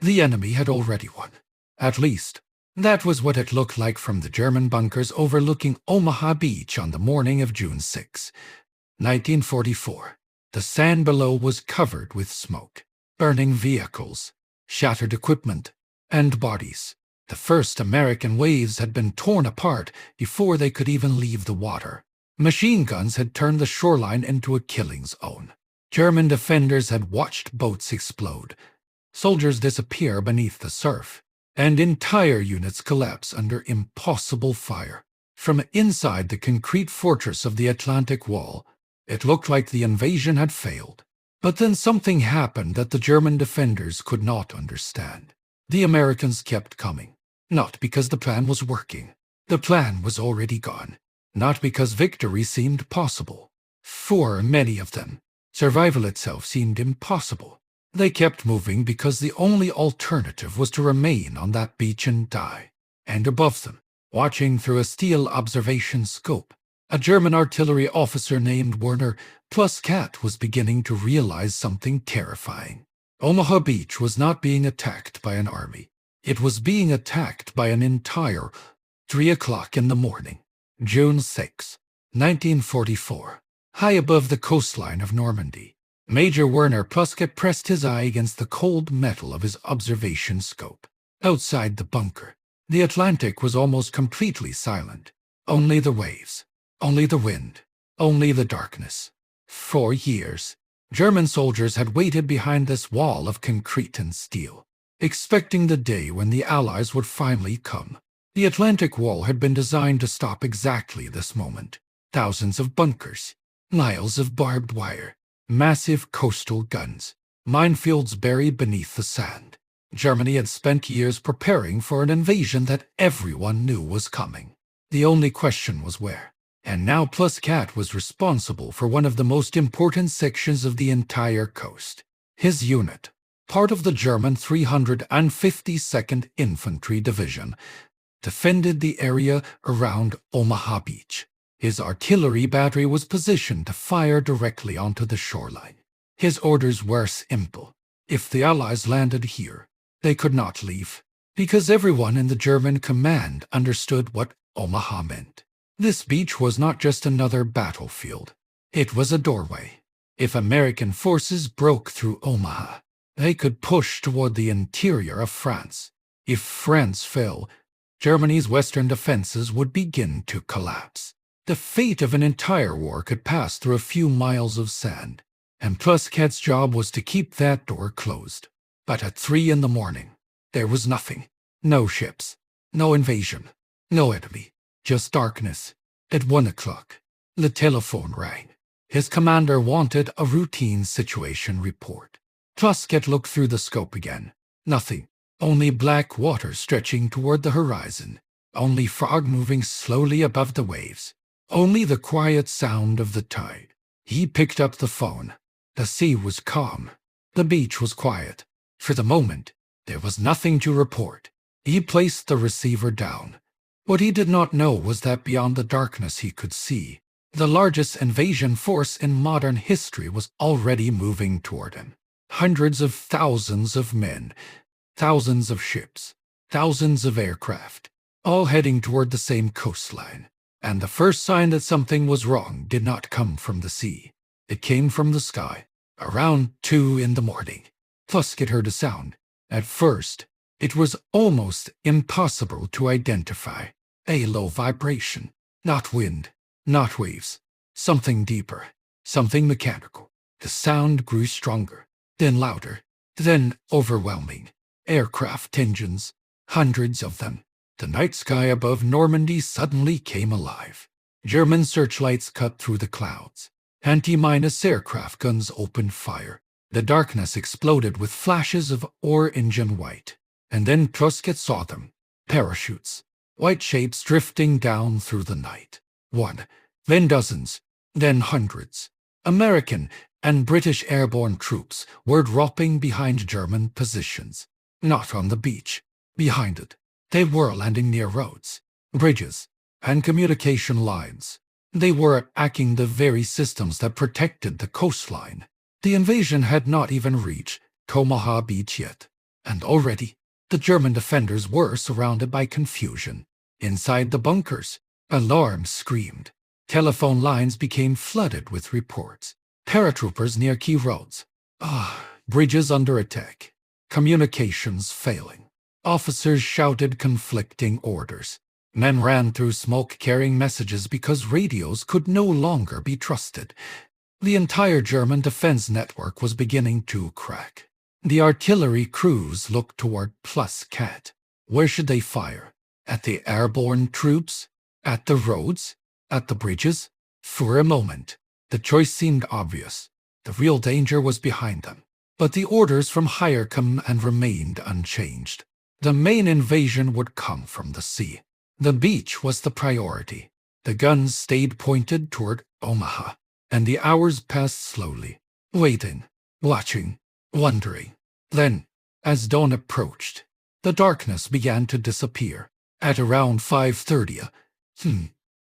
The enemy had already won. At least, that was what it looked like from the German bunkers overlooking Omaha Beach on the morning of June 6, 1944. The sand below was covered with smoke, burning vehicles, shattered equipment, and bodies. The first American waves had been torn apart before they could even leave the water. Machine guns had turned the shoreline into a killing zone. German defenders had watched boats explode, soldiers disappear beneath the surf, and entire units collapse under impossible fire. From inside the concrete fortress of the Atlantic Wall, it looked like the invasion had failed. But then something happened that the German defenders could not understand. The Americans kept coming, not because the plan was working. The plan was already gone, not because victory seemed possible. For many of them, survival itself seemed impossible. They kept moving because the only alternative was to remain on that beach and die. And above them, watching through a steel observation scope, a German artillery officer named Werner Pluskat was beginning to realize something terrifying. Omaha Beach was not being attacked by an army. It was being attacked by an entire 3 o'clock in the morning, June 6, 1944. High above the coastline of Normandy, Major Werner Pluskat pressed his eye against the cold metal of his observation scope. Outside the bunker, the Atlantic was almost completely silent. Only the waves, only the wind, only the darkness. For years, German soldiers had waited behind this wall of concrete and steel, expecting the day when the Allies would finally come. The Atlantic Wall had been designed to stop exactly this moment. Thousands of bunkers, miles of barbed wire, massive coastal guns, minefields buried beneath the sand. Germany had spent years preparing for an invasion that everyone knew was coming. The only question was where. And now Pluskat was responsible for one of the most important sections of the entire coast. His unit, part of the German 352nd Infantry Division, defended the area around Omaha Beach. His artillery battery was positioned to fire directly onto the shoreline. His orders were simple. If the Allies landed here, they could not leave, because everyone in the German command understood what Omaha meant. This beach was not just another battlefield. It was a doorway. If American forces broke through Omaha, they could push toward the interior of France. If France fell, Germany's western defenses would begin to collapse. The fate of an entire war could pass through a few miles of sand, and Pluskat's job was to keep that door closed. But at 3 in the morning, there was nothing. No ships, no invasion, no enemy, just darkness. At 1 o'clock, the telephone rang. His commander wanted a routine situation report. Pluskat looked through the scope again. Nothing. Only black water stretching toward the horizon. Only fog moving slowly above the waves. Only the quiet sound of the tide. He picked up the phone. The sea was calm. The beach was quiet. For the moment, there was nothing to report. He placed the receiver down. What he did not know was that beyond the darkness he could see, the largest invasion force in modern history was already moving toward him. Hundreds of thousands of men, thousands of ships, thousands of aircraft, all heading toward the same coastline. And the first sign that something was wrong did not come from the sea. It came from the sky. Around 2 in the morning, Pluskat heard a sound. At first, it was almost impossible to identify. A low vibration. Not wind, not waves. Something deeper, something mechanical. The sound grew stronger, then louder, then overwhelming. Aircraft engines, hundreds of them. The night sky above Normandy suddenly came alive. German searchlights cut through the clouds. Anti-mine aircraft guns opened fire. The darkness exploded with flashes of orange-and white. And then Pluskat saw them. Parachutes. White shapes drifting down through the night. One, then dozens, then hundreds. American and British airborne troops were dropping behind German positions. Not on the beach. Behind it. They were landing near roads, bridges, and communication lines. They were attacking the very systems that protected the coastline. The invasion had not even reached Omaha Beach yet. And already, the German defenders were surrounded by confusion. Inside the bunkers, alarms screamed. Telephone lines became flooded with reports. Paratroopers near key roads. Bridges under attack. Communications failing. Officers shouted conflicting orders. Men ran through smoke carrying messages because radios could no longer be trusted. The entire German defense network was beginning to crack. The artillery crews looked toward Plus Cat. Where should they fire? At the airborne troops? At the roads? At the bridges? For a moment, the choice seemed obvious. The real danger was behind them. But the orders from higher command remained unchanged. The main invasion would come from the sea. The beach was the priority. The guns stayed pointed toward Omaha, and the hours passed slowly, waiting, watching, wondering. Then, as dawn approached, the darkness began to disappear. At around 5:30,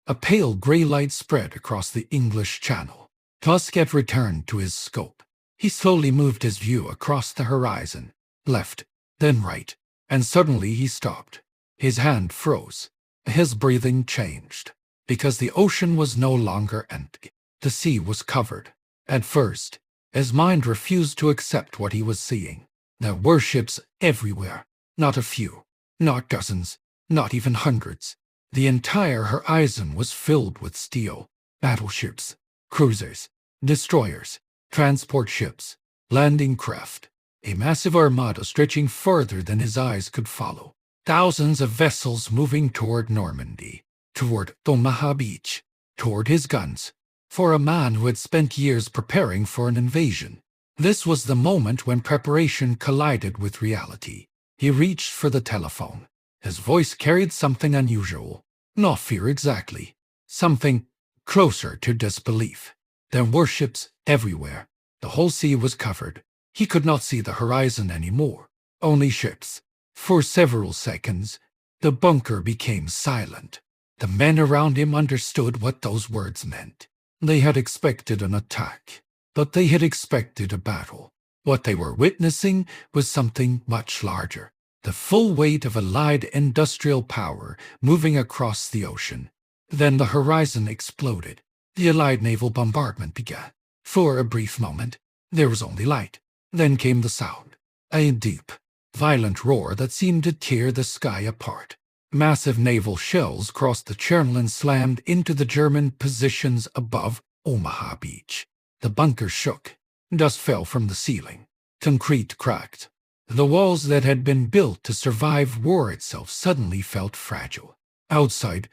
a pale gray light spread across the English Channel. Tusket returned to his scope. He slowly moved his view across the horizon, left, then right, and suddenly he stopped. His hand froze. His breathing changed, because the ocean was no longer empty. The sea was covered. At first, his mind refused to accept what he was seeing. There were ships everywhere, not a few, not dozens, not even hundreds. The entire horizon was filled with steel, battleships, cruisers, destroyers, transport ships, landing craft, a massive armada stretching further than his eyes could follow. Thousands of vessels moving toward Normandy, toward Omaha Beach, toward his guns. For a man who had spent years preparing for an invasion, this was the moment when preparation collided with reality. He reached for the telephone. His voice carried something unusual. Not fear exactly. Something closer to disbelief. There were ships everywhere. The whole sea was covered. He could not see the horizon anymore. Only ships. For several seconds, the bunker became silent. The men around him understood what those words meant. They had expected an attack, but they had expected a battle. What they were witnessing was something much larger. The full weight of Allied industrial power moving across the ocean. Then the horizon exploded. The Allied naval bombardment began. For a brief moment, there was only light. Then came the sound. A deep, violent roar that seemed to tear the sky apart. Massive naval shells crossed the channel and slammed into the German positions above Omaha Beach. The bunker shook. Dust fell from the ceiling. Concrete cracked. The walls that had been built to survive war itself suddenly felt fragile. Outside,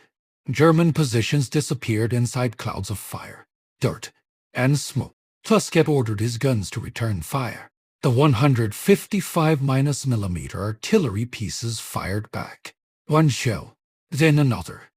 German positions disappeared inside clouds of fire, dirt, and smoke. Tusket ordered his guns to return fire. The 155 mm artillery pieces fired back. One shell, then another,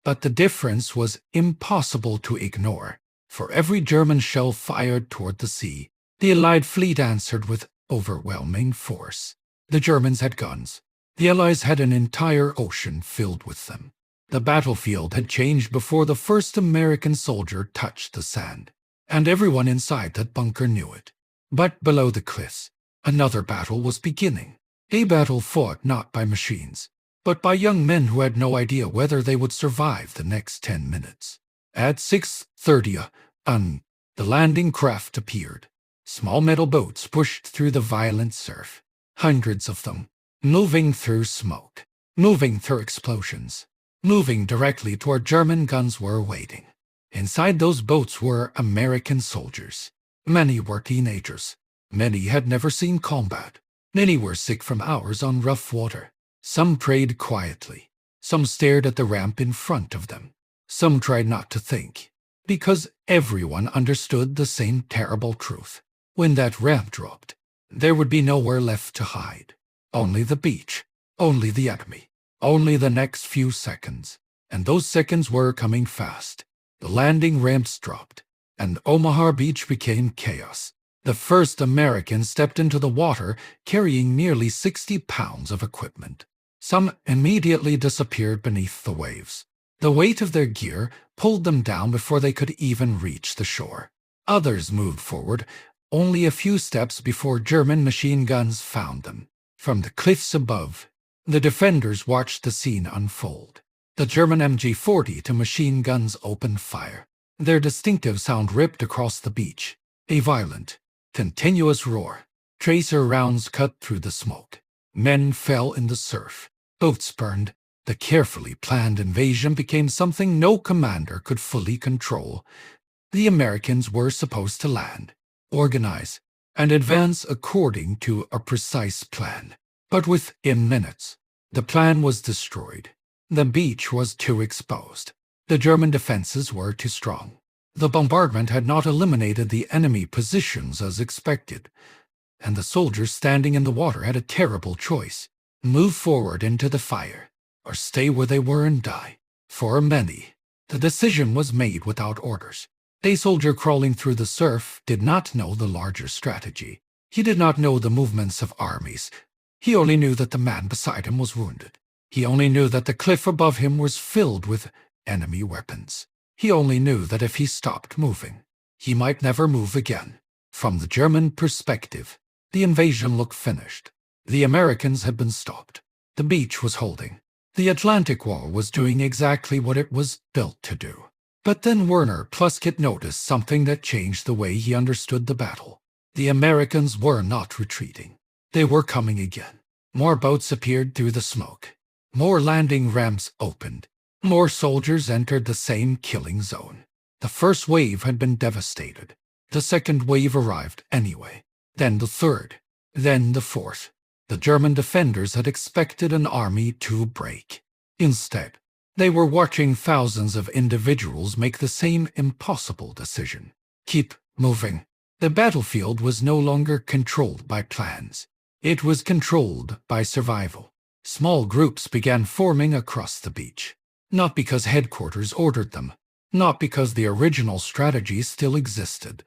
but the difference was impossible to ignore. For every German shell fired toward the sea, the Allied fleet answered with overwhelming force. The Germans had guns. The Allies had an entire ocean filled with them. The battlefield had changed before the first American soldier touched the sand, and everyone inside that bunker knew it. But below the cliffs, another battle was beginning. A battle fought not by machines, but by young men who had no idea whether they would survive the next 10 minutes. At 6:30, the landing craft appeared. Small metal boats pushed through the violent surf. Hundreds of them, moving through smoke, moving through explosions, moving directly toward German guns were waiting. Inside those boats were American soldiers. Many were teenagers. Many had never seen combat. Many were sick from hours on rough water. Some prayed quietly. Some stared at the ramp in front of them. Some tried not to think, because everyone understood the same terrible truth. When that ramp dropped, there would be nowhere left to hide. Only the beach, only the enemy, only the next few seconds. And those seconds were coming fast. The landing ramps dropped, and Omaha Beach became chaos. The first Americans stepped into the water carrying nearly 60 pounds of equipment. Some immediately disappeared beneath the waves. The weight of their gear pulled them down before they could even reach the shore. Others moved forward, only a few steps before German machine guns found them. From the cliffs above, the defenders watched the scene unfold. The German MG-42 machine guns opened fire. Their distinctive sound ripped across the beach. A violent, continuous roar. Tracer rounds cut through the smoke. Men fell in the surf. Boats burned. The carefully planned invasion became something no commander could fully control. The Americans were supposed to land, organize, and advance according to a precise plan. But within minutes, the plan was destroyed. The beach was too exposed. The German defenses were too strong. The bombardment had not eliminated the enemy positions as expected, and the soldiers standing in the water had a terrible choice: move forward into the fire, or stay where they were and die. For many, the decision was made without orders. A soldier crawling through the surf did not know the larger strategy. He did not know the movements of armies. He only knew that the man beside him was wounded. He only knew that the cliff above him was filled with enemy weapons. He only knew that if he stopped moving, he might never move again. From the German perspective, the invasion looked finished. The Americans had been stopped. The beach was holding. The Atlantic Wall was doing exactly what it was built to do. But then Werner Pluskett noticed something that changed the way he understood the battle. The Americans were not retreating. They were coming again. More boats appeared through the smoke. More landing ramps opened. More soldiers entered the same killing zone. The first wave had been devastated. The second wave arrived anyway. Then the third. Then the fourth. The German defenders had expected an army to break. Instead, they were watching thousands of individuals make the same impossible decision: keep moving. The battlefield was no longer controlled by plans. It was controlled by survival. Small groups began forming across the beach. Not because headquarters ordered them. Not because the original strategy still existed.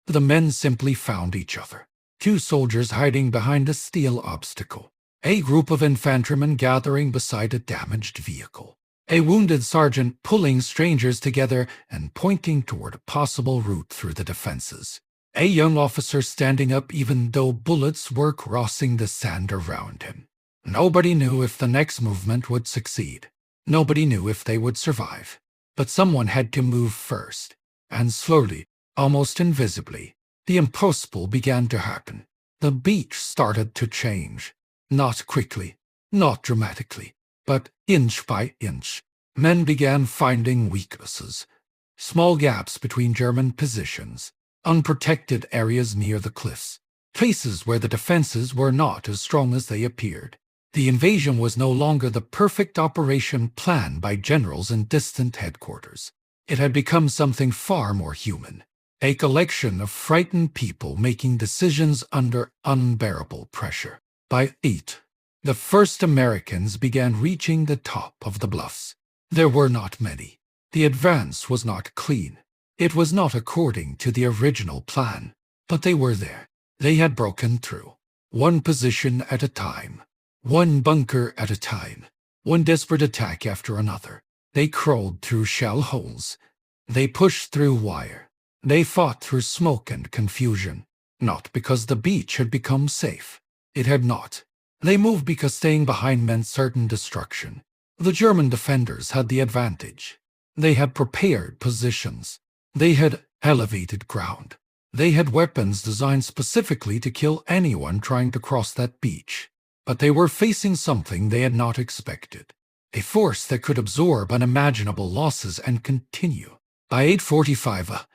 The men simply found each other. Two soldiers hiding behind a steel obstacle. A group of infantrymen gathering beside a damaged vehicle. A wounded sergeant pulling strangers together and pointing toward a possible route through the defenses. A young officer standing up even though bullets were crossing the sand around him. Nobody knew if the next movement would succeed. Nobody knew if they would survive. But someone had to move first. And slowly, almost invisibly, the impossible began to happen. The beach started to change. Not quickly, not dramatically, but inch by inch. Men began finding weaknesses. Small gaps between German positions. Unprotected areas near the cliffs. Places where the defenses were not as strong as they appeared. The invasion was no longer the perfect operation planned by generals in distant headquarters. It had become something far more human. A collection of frightened people making decisions under unbearable pressure. By 8, the first Americans began reaching the top of the bluffs. There were not many. The advance was not clean. It was not according to the original plan. But they were there. They had broken through. One position at a time. One bunker at a time. One desperate attack after another. They crawled through shell holes. They pushed through wire. They fought through smoke and confusion. Not because the beach had become safe. It had not. They moved because staying behind meant certain destruction. The German defenders had the advantage. They had prepared positions. They had elevated ground. They had weapons designed specifically to kill anyone trying to cross that beach. But they were facing something they had not expected. A force that could absorb unimaginable losses and continue. By 8:45,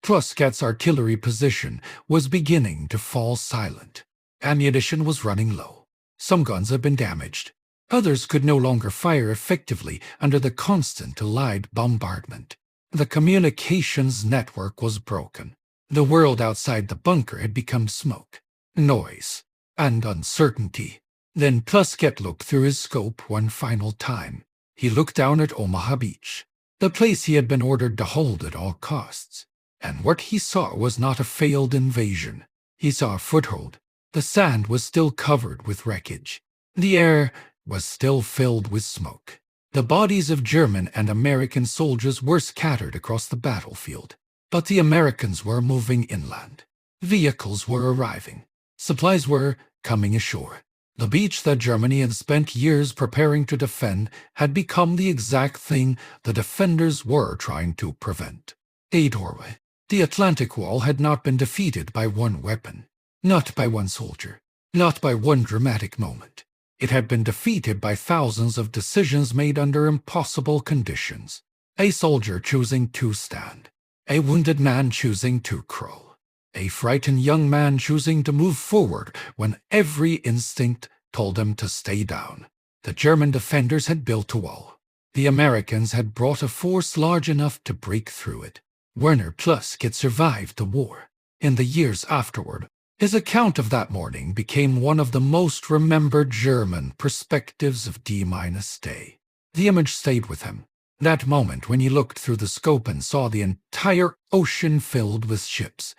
Pluskett's artillery position was beginning to fall silent. Ammunition was running low. Some guns had been damaged. Others could no longer fire effectively under the constant Allied bombardment. The communications network was broken. The world outside the bunker had become smoke, noise, and uncertainty. Then Pluskett looked through his scope one final time. He looked down at Omaha Beach, the place he had been ordered to hold at all costs. And what he saw was not a failed invasion. He saw a foothold. The sand was still covered with wreckage. The air was still filled with smoke. The bodies of German and American soldiers were scattered across the battlefield. But the Americans were moving inland. Vehicles were arriving. Supplies were coming ashore. The beach that Germany had spent years preparing to defend had become the exact thing the defenders were trying to prevent. A doorway. The Atlantic Wall had not been defeated by one weapon, not by one soldier, not by one dramatic moment. It had been defeated by thousands of decisions made under impossible conditions. A soldier choosing to stand, a wounded man choosing to crawl, a frightened young man choosing to move forward when every instinct told him to stay down. The German defenders had built a wall. The Americans had brought a force large enough to break through it. Werner Klusk had survived the war. In the years afterward, his account of that morning became one of the most remembered German perspectives of D-Day. The image stayed with him. That moment when he looked through the scope and saw the entire ocean filled with ships.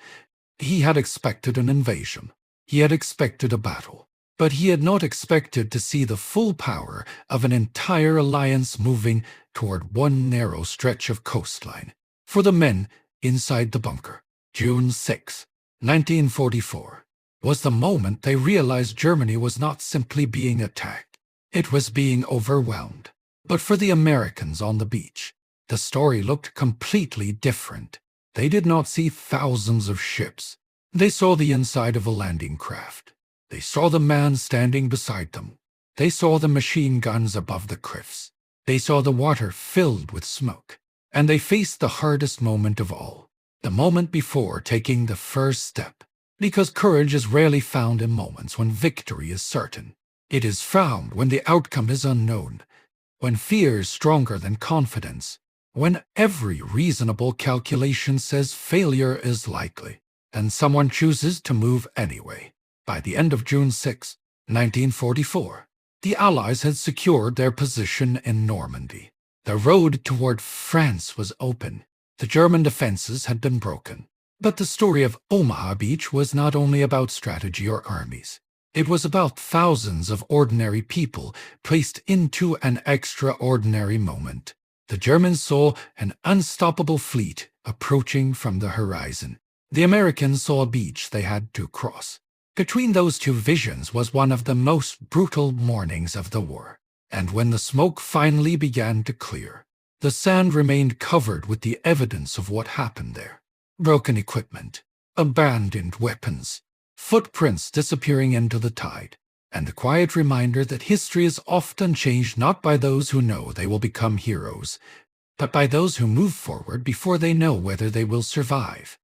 He had expected an invasion. He had expected a battle. But he had not expected to see the full power of an entire alliance moving toward one narrow stretch of coastline. For the men inside the bunker, June 6, 1944, was the moment they realized Germany was not simply being attacked. It was being overwhelmed. But for the Americans on the beach, the story looked completely different. They did not see thousands of ships. They saw the inside of a landing craft. They saw the man standing beside them. They saw the machine guns above the cliffs. They saw the water filled with smoke. And they faced the hardest moment of all, the moment before taking the first step. Because courage is rarely found in moments when victory is certain. It is found when the outcome is unknown, when fear is stronger than confidence, when every reasonable calculation says failure is likely, and someone chooses to move anyway. By the end of June 6, 1944, the Allies had secured their position in Normandy. The road toward France was open. The German defenses had been broken. But the story of Omaha Beach was not only about strategy or armies. It was about thousands of ordinary people placed into an extraordinary moment. The Germans saw an unstoppable fleet approaching from the horizon. The Americans saw a beach they had to cross. Between those two visions was one of the most brutal mornings of the war. And when the smoke finally began to clear, the sand remained covered with the evidence of what happened there. Broken equipment, abandoned weapons, footprints disappearing into the tide, and the quiet reminder that history is often changed not by those who know they will become heroes, but by those who move forward before they know whether they will survive.